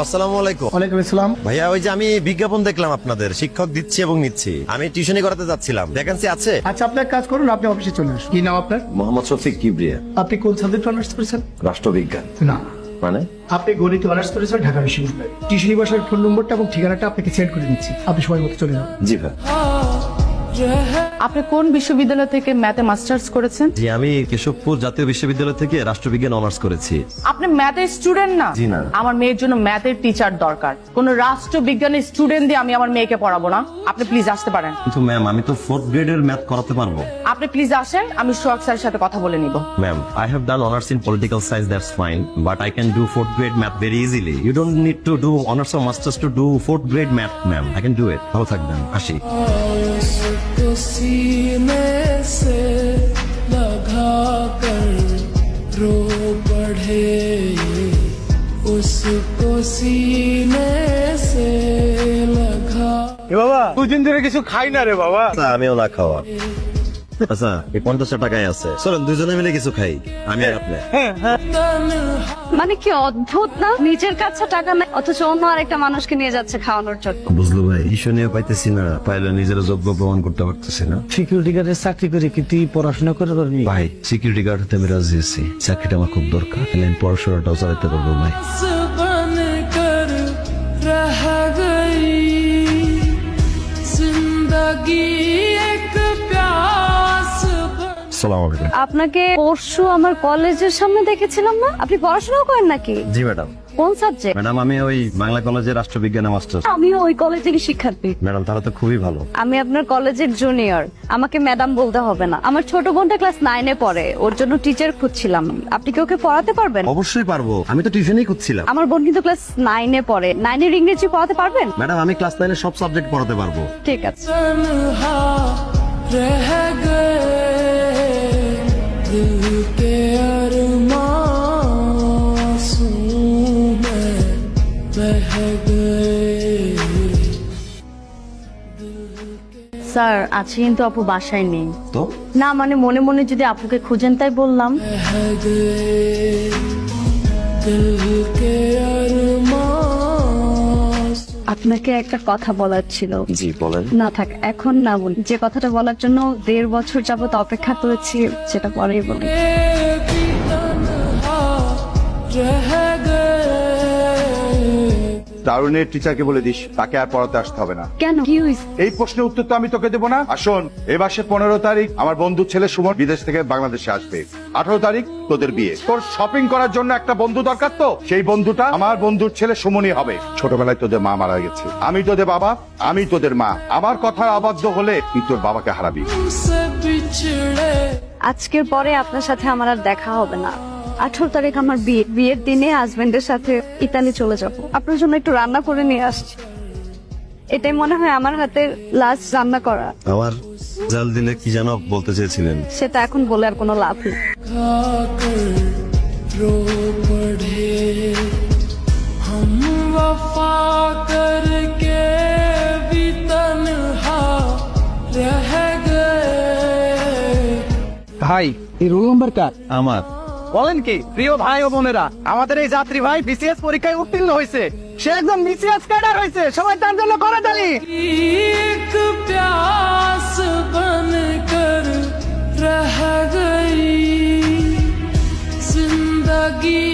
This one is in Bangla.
আসসালামু আলাইকুম। ওয়ালাইকুম আসসালাম। ভাইয়া, ওই যে আমি বিজ্ঞাপন দেখলাম আপনাদের, শিক্ষক দিচ্ছি এবং নিচ্ছি। আমি টিউশনি করাতে যাচ্ছিলাম, ভ্যাকেন্সি আছে? আচ্ছা, আপনি এক কাজ করুন, আপনি অফিসে চলে আসুন। কি নাম আপনার? মোহাম্মদ শফিক কিবরিয়া। আপনি কোন সাবজেক্ট অনার্স করেছেন? রাষ্ট্রবিজ্ঞান। না, মানে? আপনি গণিত অনার্স করেছেন ঢাকা বিশ্ববিদ্যালয়। টিউশনি বাসার ফোন নম্বরটা এবং ঠিকানাটা আপনাকে সেন্ড করে দিচ্ছি, আপনি সময় মতো চলে যান। জি ভাই। আপনি কোন বিশ্ববিদ্যালয় থেকে ম্যাথে মাস্টার্স করেছেন? জি, আমি কেশবপুর জাতীয় বিশ্ববিদ্যালয় থেকে রাষ্ট্রবিজ্ঞান অনার্স করেছি। আপনি ম্যাথের স্টুডেন্ট না? জি না। আমার মেয়ের জন্য ম্যাথের টিচার দরকার। কোন রাষ্ট্রবিজ্ঞানের স্টুডেন্ট দিয়ে আমি আমার মেয়েকে পড়াবো না। আপনি প্লিজ আসতে পারেন। কিন্তু ম্যাম, আমি তো 4th গ্রেডের ম্যাথ করাতে পারবো। আপনি প্লিজ আসেন, আমি সোহাগ স্যারের সাথে কথা বলে নিব। Ma'am, I have done honors in political science, that's fine. But I can do 4th grade math very easily. You don't need to do honors or masters to do 4th grade math, ma'am. I can do it. ভালো থাকবেন, আসি। सीने से लगा कर रो पढ़े उसको सीने से लगा। এ বাবা, দুদিন ধরে কিছু খাই না রে বাবা। আচ্ছা, আমিও না খাওয়া। আচ্ছা, এই 50 টাকায় আছে, চলেন দুজনে মিলে কিছু খাই, আমি আর আপনি। মানে কি অদ্ভুত না, নিজের কাছে টাকা নাই অথচ অন্য আরেকটা মানুষকে নিয়ে যাচ্ছে খাওয়ানোর জন্য। বুঝলো ভাই, টিউশনিও পাইতেছি না, পাইলে নিজের যোগ্য প্রমাণ করতে পারতেছি না। সিকিউরিটি গার্ডের চাকরি করে কি তুই পড়াশোনা করে করবি? ভাই, সিকিউরিটি গার্ড হতে আমি রাজি আছি, চাকরিটা আমার খুব দরকার, তাহলে আমি পড়াশোনাটাও চালাতে পারবো ভাই। बन कर रह गई जिंदगी एक प्यास बन। আসসালামু আলাইকুম। আপনাকে পরশু আমার কলেজের সামনে দেখেছিলাম না? আপনি পড়াশোনাও করেন নাকি? জি ম্যাডাম। কোন সাবজেক্ট? ম্যাডাম, আমি ওই বাংলা কলেজের রাষ্ট্রবিজ্ঞানে মাস্টার। আমিও ওই কলেজেরই শিক্ষার্থী। ম্যাডাম, তাহলে তো খুবই ভালো। আমি আপনার কলেজের জুনিয়র, আমাকে ম্যাডাম বলতে হবে না। আমার ছোট বোনটা ক্লাস 9-এ পড়ে, ওর জন্য টিচার খুঁজছিলাম। আপনি কি ওকে পড়াতে পারবেন? অবশ্যই পারবো, আমি তো টিউশনই খুঁজছিলাম। আমার বোন কিন্তু ক্লাস 9-এ পড়ে, 9-এর ইংরেজি পড়াতে পারবেন? ম্যাডাম, আমি ক্লাস 9 সব সাবজেক্ট পড়াতে পারবো। ঠিক আছে। तन्हा रह गए दिल के अरमां में बह गए। স্যার, আজকে কিন্তু আপু বাসায় নেই। তো না মানে মনে মনে যদি আপুকে খুঁজেন তাই বললাম। बह गए दिल के अरमां। আপনাকে একটা কথা বলার ছিল। জি বলেন। না থাক, এখন না বলি। যে কথাটা বলার জন্য 1.5 বছর যাবত অপেক্ষা করেছি, সেটা পরেই বলি। भी तन्हा रह गए। দারুণের টিচারকে বলে দিস তাকে আর পড়াতে আসতে হবে না। কেন, কি হয়েছে? এই প্রশ্নের উত্তর তো আমি তোকে দেবো না। আসুন, এই মাসের 15 তারিখ আমার বন্ধু ছেলে সুমন বিদেশ থেকে বাংলাদেশে আসবে। 18 তারিখ তোদের বিয়ে। তোর শপিং করার জন্য একটা বন্ধু দরকার, তো সেই বন্ধুটা আমার বন্ধুর ছেলে সুমনই হবে। ছোটবেলায় তোদের মা মারা গেছে, আমি তোদের বাবা, আমি তোদের মা। আমার কথা অবাধ্য হলে তুই তোর বাবাকে হারাবি। तुमसे बिछड़े আজকের পরে আপনার সাথে আমার আর দেখা হবে না। 18 তারিখ আমার বিয়ে। বিয়ের দিনে হাজবেন্ডের সাথে ইতালি চলে যাব। আপনার জন্য একটু রান্না করে নিয়ে আসছি। এটাই মনে হয় আমার হাতের লাস্ট রান্না করা। আমার জাল দিলে কি যেন বলতে চেয়েছিলেন? সেটা এখন বলে আর কোনো লাভ নেই। खाकर रो पड़े हम वफा करके भी तन्हा रह गए। ভাই, এই রোল নাম্বার কার? আমার। বলেন কি প্রিয় ভাই ও বোনেরা, আমাদের এই যাত্রী ভাই বিসিএস পরীক্ষায় উত্তীর্ণ হয়েছে। সে একদম বিসিএস ক্যাডার হয়েছে। সবাই তার জন্য করে তালি। एक प्यास बन कर रह गई जिंदगी